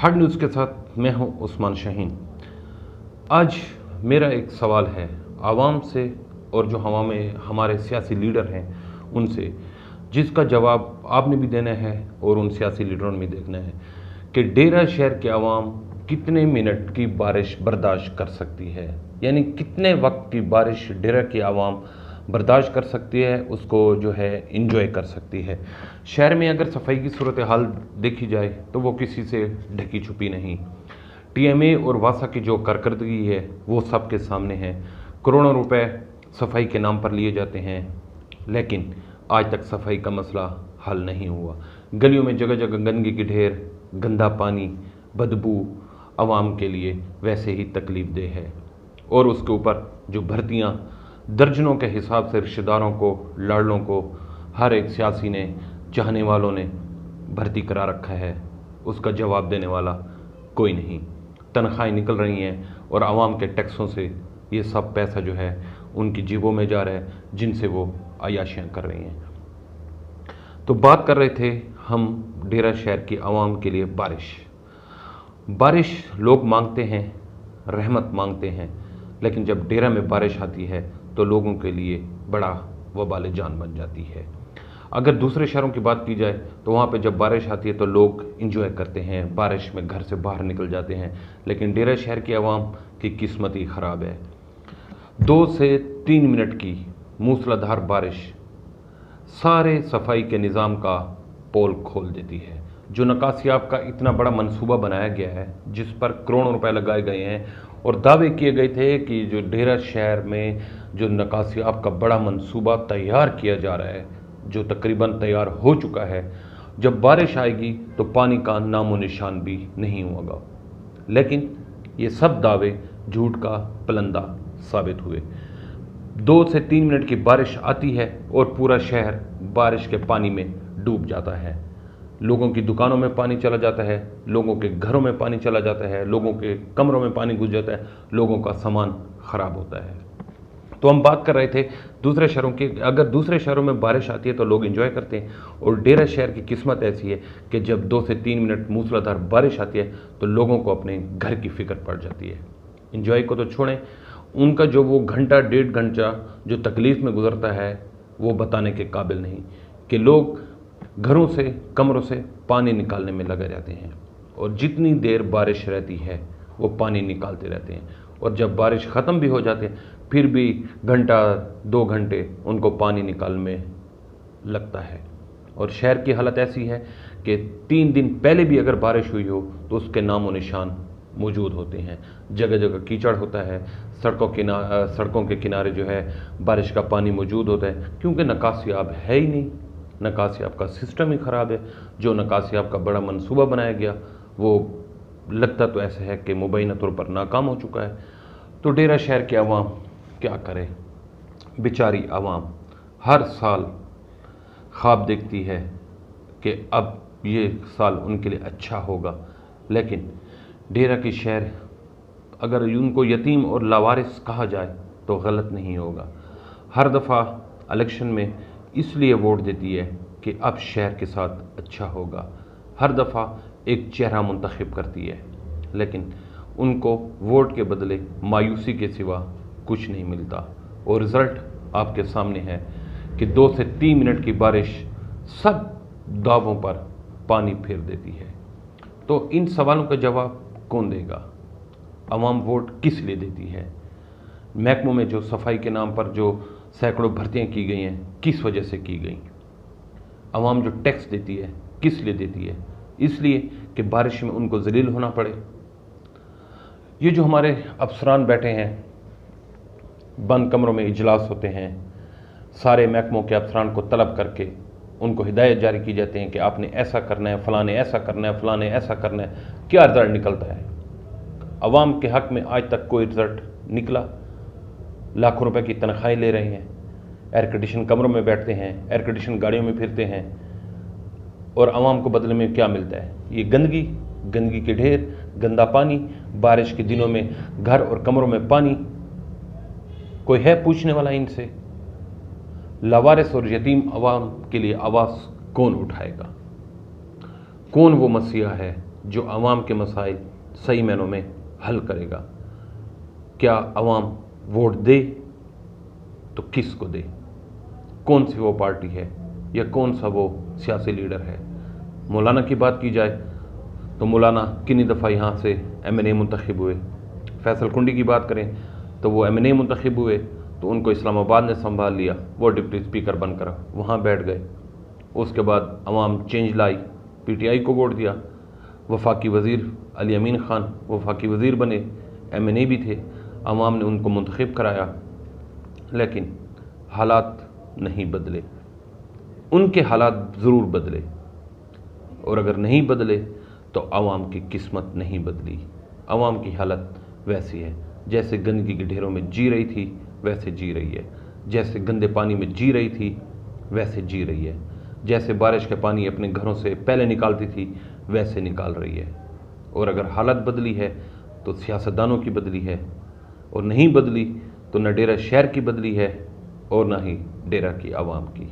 Hard news के साथ मैं हूं उस्मान शाहीन। आज मेरा एक सवाल है आवाम से और जो हमारे सियासी लीडर हैं उनसे, जिसका जवाब आपने भी देना है और उन सियासी लीडरों ने भी देखना है कि डेरा शहर के आवाम कितने मिनट की बारिश बर्दाश्त कर सकती है, यानी कितने वक्त की बारिश डेरा की आवाम बर्दाश्त कर सकती है, उसको जो है इंजॉय कर सकती है। शहर में अगर सफाई की सूरत हाल देखी जाए तो वो किसी से ढकी छुपी नहीं। टीएमए और वासा की जो कारकर्दगी है वो सबके सामने है। करोड़ों रुपए सफाई के नाम पर लिए जाते हैं, लेकिन आज तक सफाई का मसला हल नहीं हुआ। गलियों में जगह जगह गंदगी की ढेर, गंदा पानी, बदबू आवाम के लिए वैसे ही तकलीफ देह है। और उसके ऊपर जो भर्तियां दर्जनों के हिसाब से रिश्तेदारों को, लाडलों को, हर एक सियासी ने, चाहने वालों ने भर्ती करा रखा है, उसका जवाब देने वाला कोई नहीं। तनख्वाहें निकल रही हैं और आवाम के टैक्सों से ये सब पैसा जो है उनकी जेबों में जा रहा है, जिनसे वो अयाशियाँ कर रही हैं। तो बात कर रहे थे हम डेरा शहर की आवाम के लिए बारिश लोग मांगते हैं, रहमत मांगते हैं, लेकिन जब डेरा में बारिश आती है तो लोगों के लिए बड़ा वबाल जान बन जाती है। अगर दूसरे शहरों की बात की जाए तो वहाँ पे जब बारिश आती है तो लोग इंजॉय करते हैं, बारिश में घर से बाहर निकल जाते हैं, लेकिन डेरा शहर की आवाम की किस्मत ही ख़राब है। 2 से 3 मिनट की मूसलाधार बारिश सारे सफाई के निज़ाम का पोल खोल देती है। जो नकासियाब का इतना बड़ा मंसूबा बनाया गया है, जिस पर करोड़ों रुपए लगाए गए हैं और दावे किए गए थे कि जो डेरा शहर में जो नकासियाब का बड़ा मंसूबा तैयार किया जा रहा है, जो तकरीबन तैयार हो चुका है, जब बारिश आएगी तो पानी का नामो निशान भी नहीं होगा। लेकिन ये सब दावे झूठ का पलंदा साबित हुए। 2 से 3 मिनट की बारिश आती है और पूरा शहर बारिश के पानी में डूब जाता है। लोगों की दुकानों में पानी चला जाता है, लोगों के घरों में पानी चला जाता है, लोगों के कमरों में पानी घुस जाता है, लोगों का सामान खराब होता है। तो हम बात कर रहे थे दूसरे शहरों की। अगर दूसरे शहरों में बारिश आती है तो लोग एंजॉय करते हैं, और डेरा शहर की किस्मत ऐसी है कि जब 2 से 3 मिनट मूसलाधार बारिश आती है तो लोगों को अपने घर की फिक्र पड़ जाती है। एंजॉय को तो छोड़ें, उनका जो वो घंटा 1.5 घंटा जो तकलीफ़ में गुजरता है वो बताने के काबिल नहीं, कि लोग घरों से, कमरों से पानी निकालने में लगे रहते हैं, और जितनी देर बारिश रहती है वो पानी निकालते रहते हैं, और जब बारिश ख़त्म भी हो जाती है फिर भी घंटा 2 घंटे उनको पानी निकालने में लगता है। और शहर की हालत ऐसी है कि 3 दिन पहले भी अगर बारिश हुई हो तो उसके नामो निशान मौजूद होते हैं। जगह जगह कीचड़ होता है, सड़कों के किनारे जो है बारिश का पानी मौजूद होता है, क्योंकि नकासियाब है ही नहीं। नकासियाब का सिस्टम ही ख़राब है। जो नकासियाब का बड़ा मंसूबा बनाया गया वो लगता तो ऐसा है कि मुबैना तौर पर नाकाम हो चुका है। तो डेरा शहर की आवाम क्या करे? बेचारी आवाम हर साल ख्वाब देखती है कि अब ये साल उनके लिए अच्छा होगा, लेकिन डेरा की शहर, अगर उनको यतीम और लावारिस कहा जाए तो गलत नहीं होगा। हर दफ़ा इलेक्शन में इसलिए वोट देती है कि अब शहर के साथ अच्छा होगा। हर दफ़ा एक चेहरा मुंतखब करती है, लेकिन उनको वोट के बदले मायूसी के सिवा कुछ नहीं मिलता, और रिज़ल्ट आपके सामने है कि 2 से 3 मिनट की बारिश सब दावों पर पानी फेर देती है। तो इन सवालों का जवाब कौन देगा? आवाम वोट किस लिए देती है? महकमों में जो सफाई के नाम पर जो सैकड़ों भर्तियाँ की गई हैं, किस वजह से की गई? आवाम जो टैक्स देती है किस लिए देती है? इसलिए कि बारिश में उनको ज़लील होना पड़े। ये जो हमारे अफसरान बैठे हैं, बंद कमरों में इजलास होते हैं, सारे महकमों के अफसरान को तलब करके उनको हिदायत जारी की जाती हैं कि आपने ऐसा करना है, फ़लाँ ने ऐसा करना है, फ़लाँ ने ऐसा करना है। क्या रिज़ल्ट निकलता है? आवाम के हक़ में आज तक कोई रिज़ल्ट निकला? लाखों रुपए की तनख्वाहें ले रहे हैं, एयर कंडीशन कमरों में बैठते हैं, एयर कंडीशन गाड़ियों में फिरते हैं, और आवाम को बदले में क्या मिलता है? ये गंदगी के ढेर, गंदा पानी, बारिश के दिनों में घर और कमरों में पानी। कोई है पूछने वाला इनसे? लावारिस और यतीम आवाम के लिए आवाज़ कौन उठाएगा? कौन वो मसीहा है جو عوام کے مسائل صحیح معنوں میں حل کرے گا۔ کیا عوام ووٹ دے تو کس کو دے، کون سی وہ پارٹی ہے یا کون سا وہ سیاسی لیڈر ہے۔ مولانا کی بات کی جائے تو مولانا کنی دفعہ یہاں سے MNA منتخب ہوئے۔ فیصل کنڈی کی بات کریں تو وہ MNA منتخب ہوئے تو ان کو اسلام آباد نے سنبھال لیا، وہ ڈپٹی اسپیکر بن کر وہاں بیٹھ گئے۔ اس کے بعد عوام چینج لائی، PTI کو ووٹ دیا، وفاقی وزیر علی امین خان وفاقی وزیر بنے، MNA بھی تھے، عوام نے ان کو منتخب کرایا، لیکن حالات نہیں بدلے۔ ان کے حالات ضرور بدلے، اور اگر نہیں بدلے تو عوام کی قسمت نہیں بدلی۔ عوام کی حالت ویسی ہے جیسے گندگی کے ڈھیروں میں جی رہی تھی ویسے جی رہی ہے، جیسے گندے پانی میں جی رہی تھی ویسے جی رہی ہے، جیسے بارش کا پانی اپنے گھروں سے پہلے نکالتی تھی ویسے نکال رہی ہے۔ اور اگر حالت بدلی ہے تو سیاستدانوں کی بدلی ہے، اور نہیں بدلی تو نہ ڈیرہ شہر کی بدلی ہے اور نہ ہی ڈیرہ کی عوام کی۔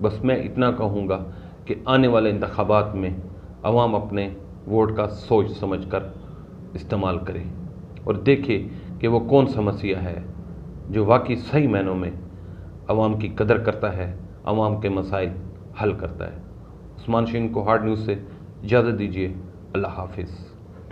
بس میں اتنا کہوں گا کہ آنے والے انتخابات میں عوام اپنے ووٹ کا سوچ سمجھ کر استعمال کرے اور دیکھے کہ وہ کون سا مسیحا ہے جو واقعی صحیح معنوں میں عوام کی قدر کرتا ہے، عوام کے مسائل حل کرتا ہے۔ عثمان شین کو ہارڈ نیوز سے اجازت دیجیے، اللہ حافظ۔